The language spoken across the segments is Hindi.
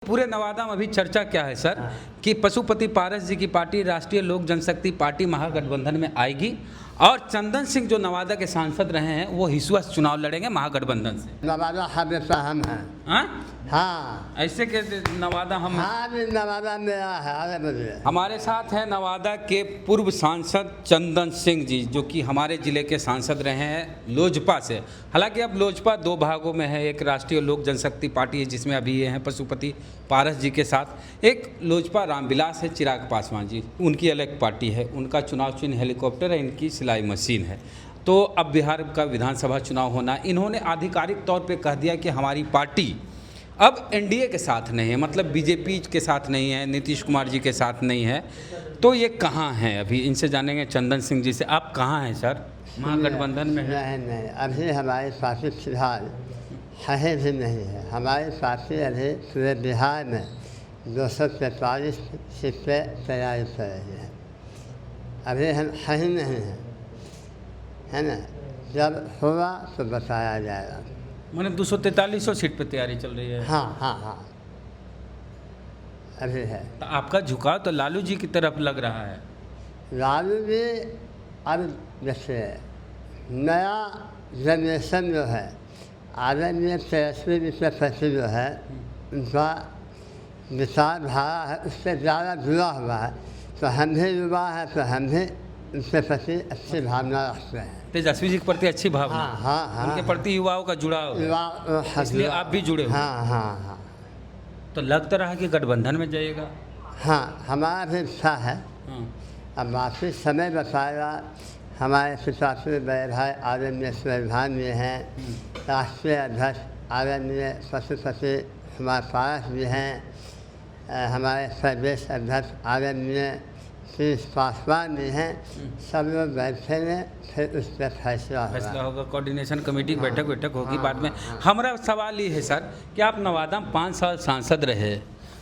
पूरे नवादा में अभी चर्चा क्या है सर कि पशुपति पारस जी की पार्टी राष्ट्रीय लोक जनशक्ति पार्टी महागठबंधन में आएगी और चंदन सिंह जो नवादा के सांसद रहे हैं वो हिसुआ से चुनाव लड़ेंगे महागठबंधन से। नवादा हमेशा हम हैं। हाँ ऐसे के नवादा हम नवादा में है। हमारे साथ हैं नवादा के पूर्व सांसद चंदन सिंह जी जो कि हमारे ज़िले के सांसद रहे हैं लोजपा से। हालांकि अब लोजपा दो भागों में है, एक राष्ट्रीय लोक जनशक्ति पार्टी है जिसमें अभी ये हैं पशुपति पारस जी के साथ, एक लोजपा रामविलास है चिराग पासवान जी, उनकी अलग पार्टी है, उनका चुनाव चिन्ह हेलीकॉप्टर है, इनकी सिलाई मशीन है। तो अब बिहार का विधानसभा चुनाव होना, इन्होंने आधिकारिक तौर पर कह दिया कि हमारी पार्टी अब एनडीए के साथ नहीं है, मतलब बीजेपी के साथ नहीं है, नीतीश कुमार जी के साथ नहीं है। तो ये कहाँ हैं अभी, इनसे जानेंगे चंदन सिंह जी से। आप कहाँ हैं सर? महागठबंधन में है? नहीं, अभी हमारी पार्टी फिलहाल है भी नहीं है। हमारी पार्टी अभी पूरे बिहार में 243 सीट पे तैयारी कर रही है। अभी हम ही नहीं है ना। जब होगा तो बताया जाएगा। मैंने 243 सीट पे तैयारी चल रही है। हाँ अभी है। तो आपका झुकाव तो लालू जी की तरफ लग रहा है। लालू जी अब जैसे नया जनरेशन जो है, आदरणीय तेजस्वी विद्यापति जो है, उनका विचारधारा है उससे ज़्यादा जुड़ा हुआ है। तो हम भी युवा है तो हम भी उनके प्रति अच्छी भावना रखते हैं। तेजस्वी जी के प्रति अच्छी भावना। हाँ उनके प्रति युवाओं का जुड़ाव है, इसलिए आप भी जुड़े हो। हाँ। तो लग तो रहा है कि गठबंधन में जाइएगा। हाँ, हमारा भी इच्छा है। अब बाकी समय बताएगा। हमारे पिताश्री बड़े भाई आदरणीय सुरभान जी हैं, राष्ट्रीय अध्यक्ष आदरणीय पशुपति कुमार पारस जी हैं, हमारे प्रदेश अध्यक्ष आदरणीय नीतीश पासवान जी हैं। सब लोग बैठेंगे, फिर उस पर फैसला होगा। कोऑर्डिनेशन कमेटी की बैठक होगी बाद में। हमारा सवाल ये है सर कि आप नवादा में 5 साल सांसद रहे,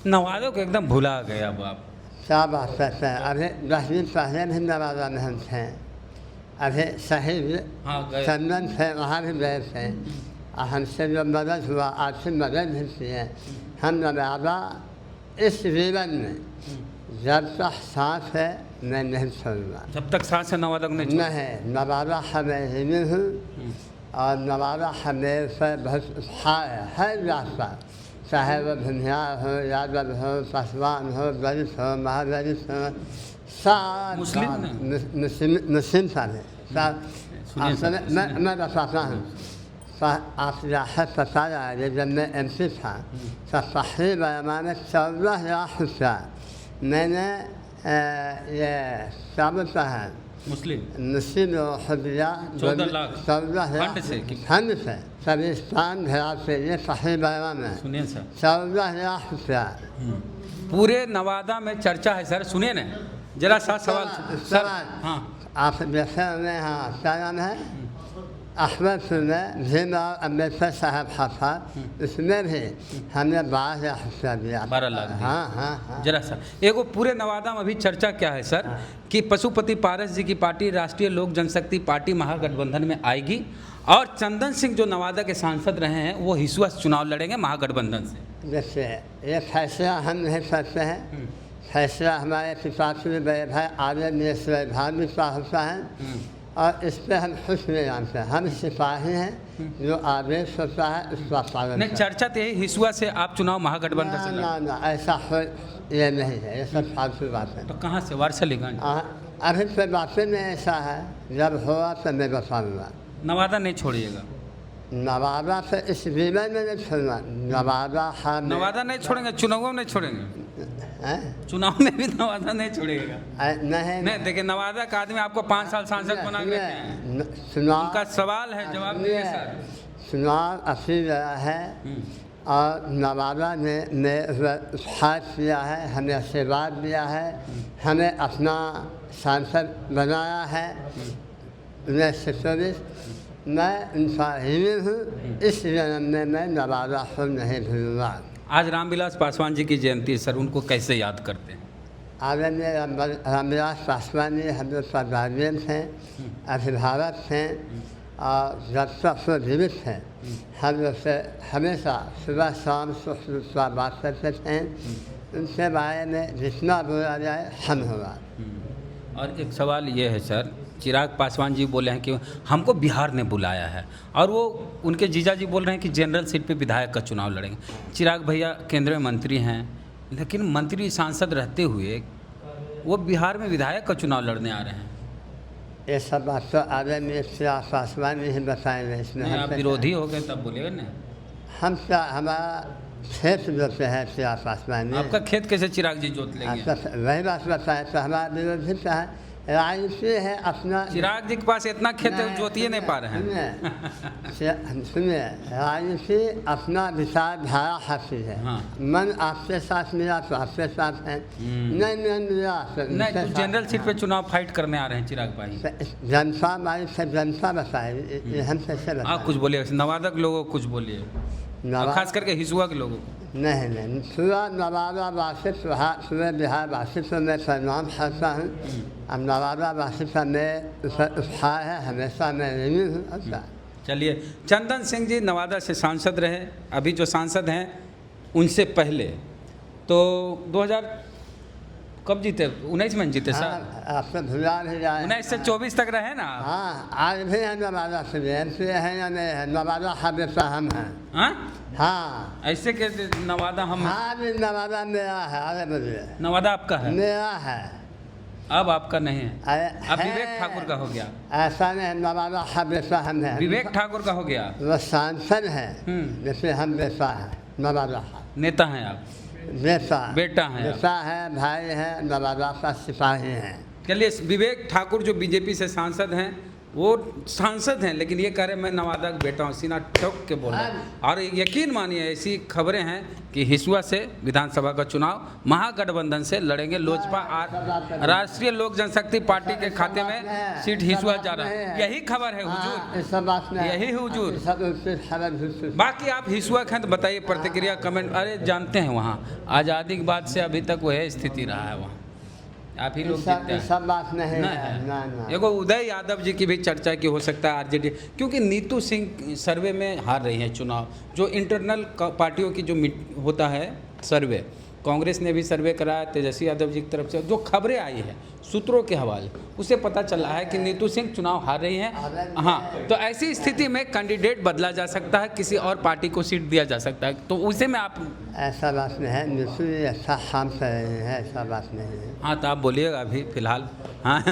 नवादा को एकदम भुला गए अब आप। क्या बात करते हैं? अभी 10 दिन पहले भी नवादा में हम थे। अभी शहीद चंदन थे, वहाँ भी गए थे। हमसे जो मदद हुआ, आर्थिक मदद भी की है। हम नवादा इस जीवन में जब तक सांस है मैं नहीं छोड़ूंगा। जब तक सांस है नवादा को नहीं। नवादा हमें हिंदी हूँ और नवादा हमेशा बहुत हर रास्ता, चाहे वो भुनियार हो, यादव हो, पासवान हो, दलित हो, महादलित हो, सब मुस्लिम सारे मैं बताता हूँ। आप राहत पता है, जब मैं MP था तो पहली बार मैंने 14 लाख रुपया मैंने ये क्या बोलता है मुस्लिम हदिया 14 लाख फंड से सभी स्थान घरा से, ये पहली बार में 14 लाख रुपया। पूरे नवादा में चर्चा है सर, सुनिए ना जरा सा सवाल सर। हाँ, आप जैसे में, हाँ क्या नाम है, अहमद भीम अम्बेडकर साहब हाफा, उसमें भी हमने 12 लाख रुपया दिया। 12 लाख। हाँ। जरा सर एगो पूरे नवादा में अभी चर्चा क्या है सर कि पशुपति पारस जी की पार्टी राष्ट्रीय लोक जनशक्ति पार्टी महागठबंधन में आएगी और चंदन सिंह जो नवादा के सांसद रहे हैं वो हिसुआ से चुनाव लड़ेंगे महागठबंधन से। जैसे ये फैसला हम नहीं करते हैं, फैसला हमारे पिताश्री बड़े भाई आदरणीय सुरभान भी होता है और इस पर हम खुश नहीं जानते। हम सिपाही हैं, जो आदेश होता है उसका पालन। नहीं, चर्चा तो यही हिसुआ से आप चुनाव महागठबंधन से। ना ऐसा ये नहीं है, ये सब फालतू बात है। तो कहाँ से वारसलीगंज? अभी तो बातें में ऐसा है, जब होगा तो मैं बताऊँगा। नवादा नहीं छोड़िएगा? नवादा से इस जीवन में नहीं छोड़ना। नवादा नहीं छोड़ेंगे, चुनाव में नहीं छोड़ेंगे। चुनाव में भी नवादा नहीं छोड़ेगा? नहीं देखिए, नवादा का आदमी आपको 5 साल सांसद बना के उनका सवाल है, जवाब दीजिए सर। चुनाव अभी रहा है और नवादा ने हाथ किया है, हमें आशीर्वाद दिया है, हमें अपना सांसद बनाया है 1924। मैं इंसान हूँ, इस जन्म में मैं नवादा को नहीं भूलूंगा। आज रामविलास पासवान जी की जयंती है सर, उनको कैसे याद करते हैं? आदरणीय रामविलास पासवान जी हम लोग का गार्जियन थे, अभिभावक थे और जब तक वो जीवित हैं हम उससे हमेशा सुबह शाम सुबह बात करते थे। उनके बारे में जितना बोला जाए हम होगा। और एक सवाल ये है सर, चिराग पासवान जी बोले हैं कि हमको बिहार ने बुलाया है और वो उनके जीजा जी बोल रहे हैं कि जनरल सीट पे विधायक का चुनाव लड़ेंगे। चिराग भैया केंद्रीय मंत्री हैं, लेकिन मंत्री सांसद रहते हुए वो बिहार में विधायक का चुनाव लड़ने आ रहे हैं। ये सब बात तो आदरणीय चिराग पासवान नहीं बताएंगे। इसमें नहीं, आप विरोधी हो गए तब बोलिएगा ना। हम क्या हमारा खेत जोते हैं चिराग पासवान ने। आपका खेत कैसे चिराग जी जोत लेंगे? वही बात बताए तो हमारा विरोधी क्या है, राजनीति है अपना। चिराग जी के पास इतना खेत है, जोतिए नहीं पा रहे हैं। सुनिए, राजनीति अपना विचारधारा हासिल है। हाँ। मन आपके साथ मिला तो आपके साथ है, नहीं मिला तो नहीं, तो जनरल सीट पे चुनाव फाइट करने आ रहे हैं चिराग भाई। जनता हमारी से जनता बताए, हम कैसे बताए? आप कुछ बोलिए, नवादा के लोगों को कुछ बोलिए, और खास करके हिसुआ के लोगों को। नहीं, पूरा नवादा वासी पूरे बिहार वासी को मैं प्रणाम करता हूँ। अब नवादा वासी का मैं उत्साह है, हमेशा मैं नहीं हूँ। चलिए, चंदन सिंह जी नवादा से सांसद रहे, अभी जो सांसद हैं उनसे पहले तो 2000 कब जीते? 19 में जीते सर। आपसे भुला नहीं जाए। 19 से 24 तक रहे ना। हाँ, आज भी है नवादा से है या नहीं है? नवादा हमेशा हम हैं। हाँ हाँ, ऐसे के नवादा हम। हाँ भी नवादा मेरा है। अरे बोलिए, नवादा आपका है? मेरा है। अब आपका नहीं है, अब है। विवेक ठाकुर का हो गया। ऐसा नहीं, नवादा हमेशा हम हैं। विवेक ठाकुर का हो गया। वो सांसद है, जैसे हम बेटा है नवादा। नेता हैं आप? बेटा हैं आप। बेटा है, भाई है, नवादा का सिपाही है। चलिए, विवेक ठाकुर जो बीजेपी से सांसद हैं, वो सांसद हैं लेकिन ये कह रहे मैं नवादा का बेटा हूँ, सीना ठोक के बोल रहे हैं। और यकीन मानिए ऐसी खबरें हैं कि हिसुआ से विधानसभा का चुनाव महागठबंधन से लड़ेंगे। लोजपा राष्ट्रीय लोक जनशक्ति पार्टी के खाते में सीट हिसुआ जा रहा है, यही खबर है हुजूर, यही हुजूर। बाकी आप हिसुआ हैं तो बताइए, प्रतिक्रिया कमेंट। अरे जानते हैं वहाँ आज़ादी के बाद से अभी तक वही स्थिति रहा है, वहाँ आप ही लोग जीतते हैं। सब बात नहीं है। ना। देखो, उदय यादव जी की भी चर्चा की हो सकता है आरजेडी, क्योंकि नीतू सिंह सर्वे में हार रही हैं चुनाव। जो इंटरनल पार्टियों की जो होता है सर्वे, कांग्रेस ने भी सर्वे कराया तेजस्वी यादव जी की तरफ से, जो खबरें आई है सूत्रों के हवाले, उसे पता चला है कि नीतू सिंह चुनाव हार रही हैं। हाँ, तो ऐसी स्थिति में कैंडिडेट बदला जा सकता है, किसी और पार्टी को सीट दिया जा सकता है, तो उसे में आप। ऐसा बात नहीं है, नीतू अच्छा काम कर रहे हैं, ऐसा बात नहीं है। हाँ, तो आप बोलिएगा अभी फिलहाल। हाँ,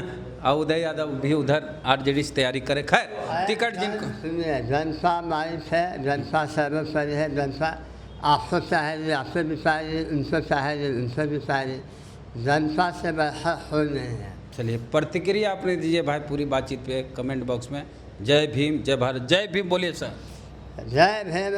और उदय यादव भी उधर आरजेडी से तैयारी करे। खैर, टिकट जिनको सुनिए, जनता माइस है, जनता सर्वोपरि है। जनता आपको चाहेगी, आपसे भी चाहेगी, उनसे चाहेगी, उनसे भी चाहेगी। जनता से बढ़ा कोई नहीं है। चलिए, प्रतिक्रिया आपने दीजिए भाई पूरी बातचीत पे कमेंट बॉक्स में। जय भीम, जय भारत, जय भीम बोलिए सर। जय भीम।